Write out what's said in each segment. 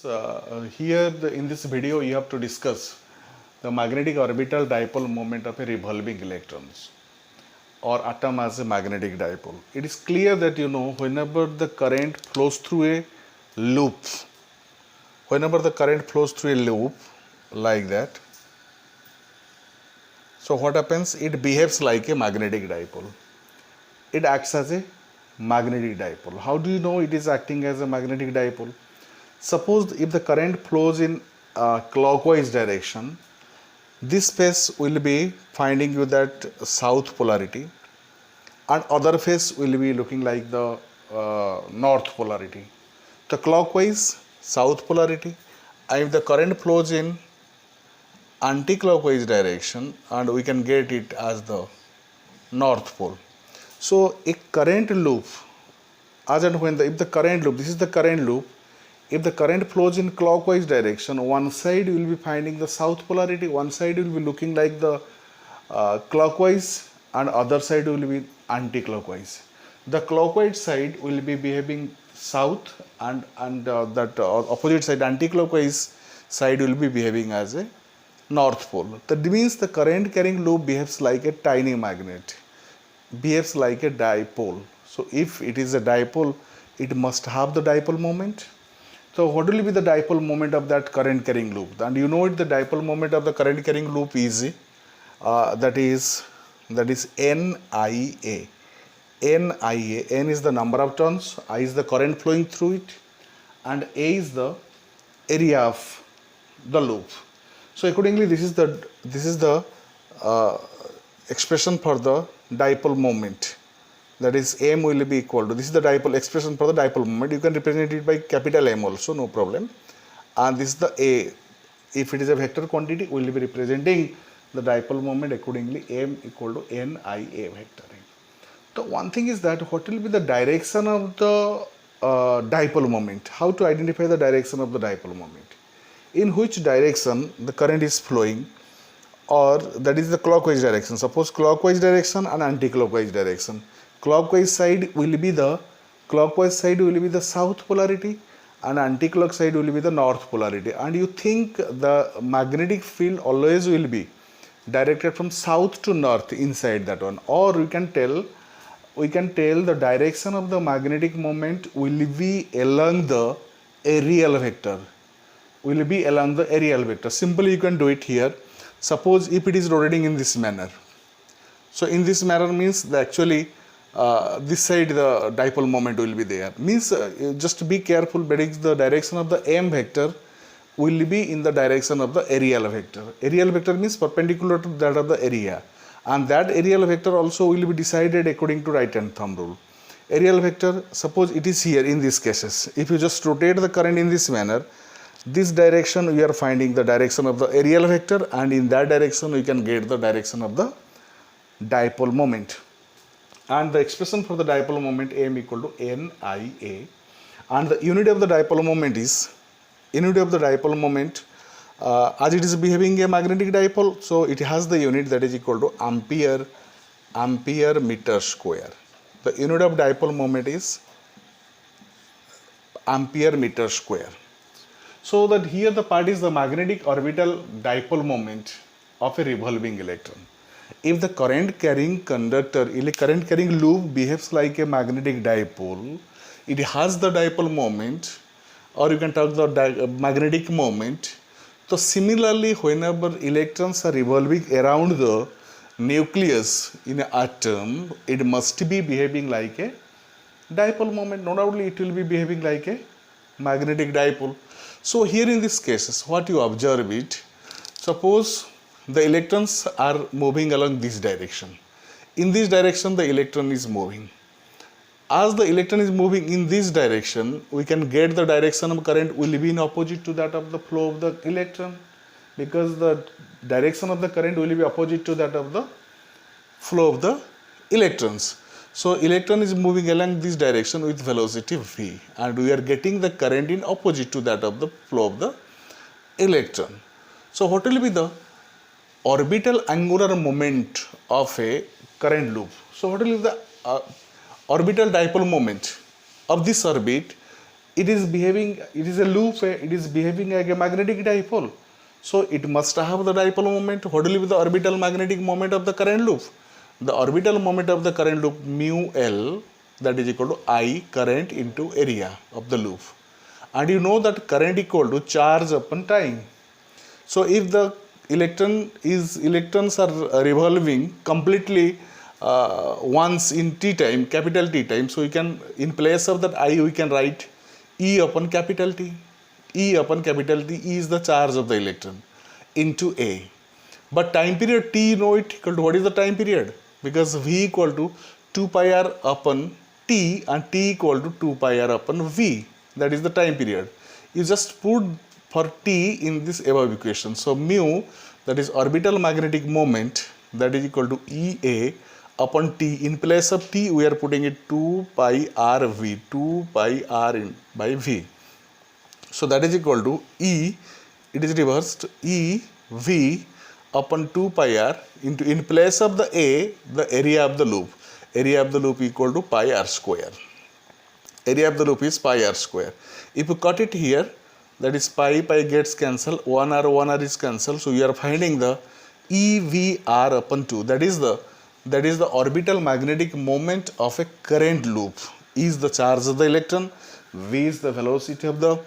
In this video you have to discuss the magnetic orbital dipole moment of a revolving electrons or atom as a magnetic dipole. It is clear that whenever the current flows through a loop, like that, so what happens? It behaves like a magnetic dipole. It acts as a magnetic dipole. How do you know it is acting as a magnetic dipole? Suppose if the current flows in clockwise direction, this phase will be finding you that south polarity and other phase will be looking like the north polarity. The clockwise south polarity, and if the current flows in anti-clockwise direction, and we can get it as the north pole. So a current loop, as and when if the current loop, this is the current loop, if the current flows in clockwise direction, one side will be finding the south polarity, one side will be looking like the clockwise, and other side will be anti-clockwise. The clockwise side will be behaving south, and that opposite side, anti-clockwise side, will be behaving as a north pole. That means the current carrying loop behaves like a tiny magnet, behaves like a dipole. So if it is a dipole, it must have the dipole moment. So what will be the dipole moment of that current carrying loop? And you know it, the dipole moment of the current carrying loop is that is NIA. NIA. N is the number of turns, I is the current flowing through it, and A is the area of the loop. So accordingly, this is the expression for the dipole moment. That is, M will be equal to, this is the dipole expression for the dipole moment. You can represent it by capital M also, no problem. And this is the A. If it is a vector quantity, we will be representing the dipole moment accordingly, M equal to NIA vector. So one thing is that what will be the direction of the dipole moment? How to identify the direction of the dipole moment? In which direction the current is flowing, or that is the clockwise direction. Suppose clockwise direction and anti-clockwise direction. Clockwise side will be the south polarity, and anti-clock side will be the north polarity. And you think the magnetic field always will be directed from south to north inside that one, or we can tell the direction of the magnetic moment will be along the aerial vector. Simply you can do it here. Suppose if it is rotating in this manner. So in this manner means that actually this side the dipole moment will be there. Means just be careful, but the direction of the M vector will be in the direction of the aerial vector. Aerial vector means perpendicular to that of the area, and that aerial vector also will be decided according to right hand thumb rule. Aerial vector, suppose it is here in these cases. If you just rotate the current in this manner, this direction we are finding the direction of the aerial vector, and in that direction we can get the direction of the dipole moment. And the expression for the dipole moment, M equal to NIA, and the unit of the dipole moment is as it is behaving a magnetic dipole, so it has the unit that is equal to ampere meter square. The unit of dipole moment is ampere meter square. So that here the part is the magnetic orbital dipole moment of a revolving electron. If the current carrying loop behaves like a magnetic dipole, it has the dipole moment, or you can talk the magnetic moment. So similarly, whenever electrons are revolving around the nucleus in an atom, it must be behaving like a dipole moment. No doubtly it will be behaving like a magnetic dipole. So here in this case, what you observe it, suppose the electrons are moving along this direction. In this direction the electron is moving. As the electron is moving in this direction, we can get the direction of current will be in opposite to that of the flow of the electron, because the direction of the current will be opposite to that of the flow of the electrons. So electron is moving along this direction with velocity v, and we are getting the current in opposite to that of the flow of the electron. So what will be the orbital angular moment of a current loop? So what will be the orbital dipole moment of this orbit it is a loop, it is behaving like a magnetic dipole. So it must have the dipole moment. What will be the orbital magnetic moment of the current loop? The orbital moment of the current loop mu L, that is equal to I current into area of the loop. And you know that current equal to charge upon time. So if the electrons are revolving completely once in t time, capital T time, so we can, in place of that I, we can write E upon capital T. E upon capital T is the charge of the electron into A. But time period T, you know it equal to, what is the time period? Because V equal to 2 pi r upon T and T equal to 2 pi r upon V. That is the time period. You just put for T in this above equation. So mu, that is orbital magnetic moment, that is equal to EA upon T. In place of T, we are putting it 2 pi r V, 2 pi r in by V. So that is equal to E, it is reversed, E V upon 2 pi r into, in place of the A, the area of the loop. Area of the loop equal to pi r square. Area of the loop is pi r square. If you cut it here, that is pi gets cancelled, 1 r is cancelled. So you are finding the EVR upon 2. That is the orbital magnetic moment of a current loop. E is the charge of the electron, V is the velocity of the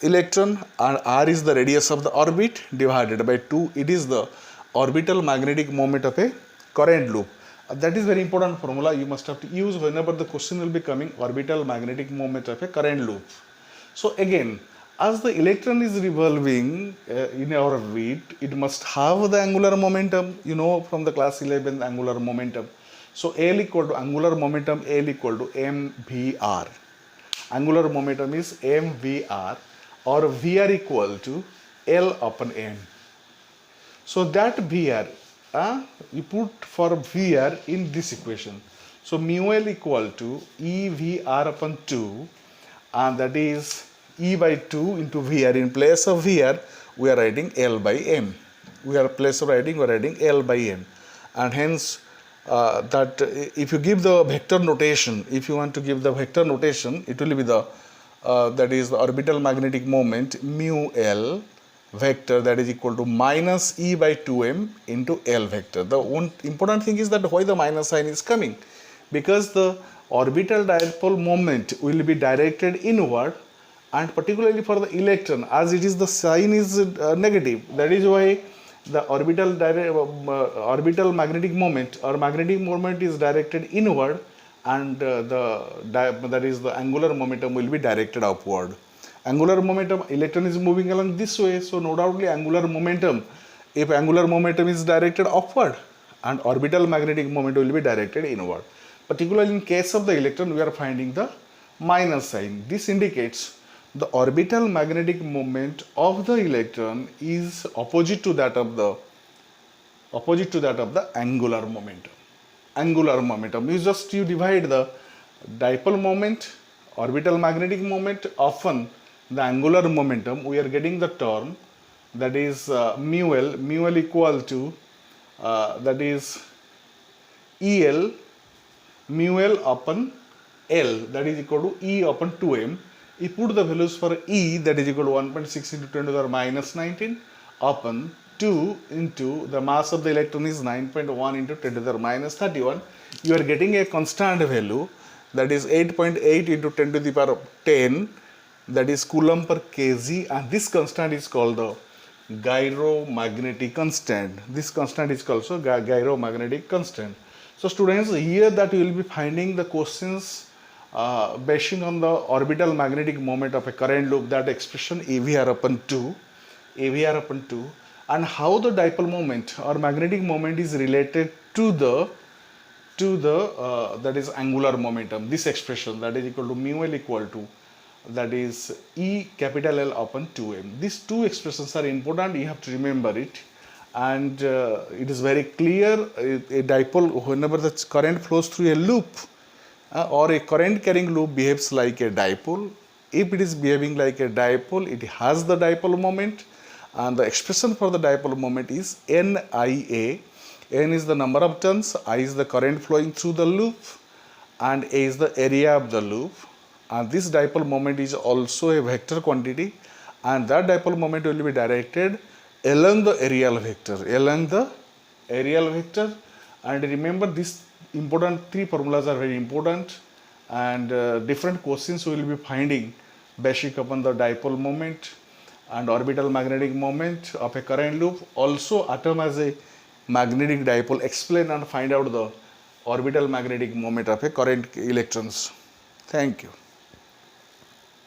electron, and r is the radius of the orbit divided by 2. It is the orbital magnetic moment of a current loop. That is very important formula you must have to use whenever the question will be coming, orbital magnetic moment of a current loop. So again, as the electron is revolving in our orbit, it must have the angular momentum, you know from the class 11 angular momentum. So L equal to angular momentum, L equal to mvr. Angular momentum is mvr, or vr equal to L upon m. So that vr, you put for vr in this equation. So mu L equal to EVR upon 2, and that is E by 2 into VR. In place of VR, we are writing L by M. We are writing L by M. And hence, that if you give the vector notation, if you want to give the vector notation, it will be the, that is the orbital magnetic moment mu L vector, that is equal to minus E by 2M into L vector. The one important thing is that why the minus sign is coming, because the orbital dipole moment will be directed inward, and particularly for the electron, as it is the sign is negative, that is why the orbital magnetic moment or magnetic moment is directed inward, and that is the angular momentum will be directed upward. Angular momentum, electron is moving along this way, so no doubtly angular momentum, if angular momentum is directed upward, and orbital magnetic moment will be directed inward. Particularly in case of the electron, we are finding the minus sign. This indicates the orbital magnetic moment of the electron is opposite to that of the angular momentum. Angular momentum, you divide the dipole moment, orbital magnetic moment upon the angular momentum, we are getting the term, that is mu L equal to that is EL mu L upon L, that is equal to E upon 2M. You put the values for E, that is equal to 1.6 into 10 to the minus 19 upon 2 into the mass of the electron is 9.1 into 10 to the minus 31. You are getting a constant value, that is 8.8 into 10 to the power of 10, that is Coulomb per kg, and this constant is called the gyromagnetic constant. This constant is called so gyromagnetic constant. So students, here that you will be finding the questions based on the orbital magnetic moment of a current loop, that expression AVR upon 2, and how the dipole moment or magnetic moment is related to the that is angular momentum. This expression, that is equal to mu L equal to, that is E capital L upon 2M. These two expressions are important, you have to remember it. And it is very clear, a dipole, whenever the current flows through a loop or a current carrying loop behaves like a dipole. If it is behaving like a dipole, it has the dipole moment, and the expression for the dipole moment is NIA. N is the number of turns, I is the current flowing through the loop, and A is the area of the loop, and this dipole moment is also a vector quantity, and that dipole moment will be directed along the areal vector. And remember, this important three formulas are very important, and different questions we will be finding basic upon the dipole moment and orbital magnetic moment of a current loop. Also atom as a magnetic dipole, explain and find out the orbital magnetic moment of a current electrons. Thank you.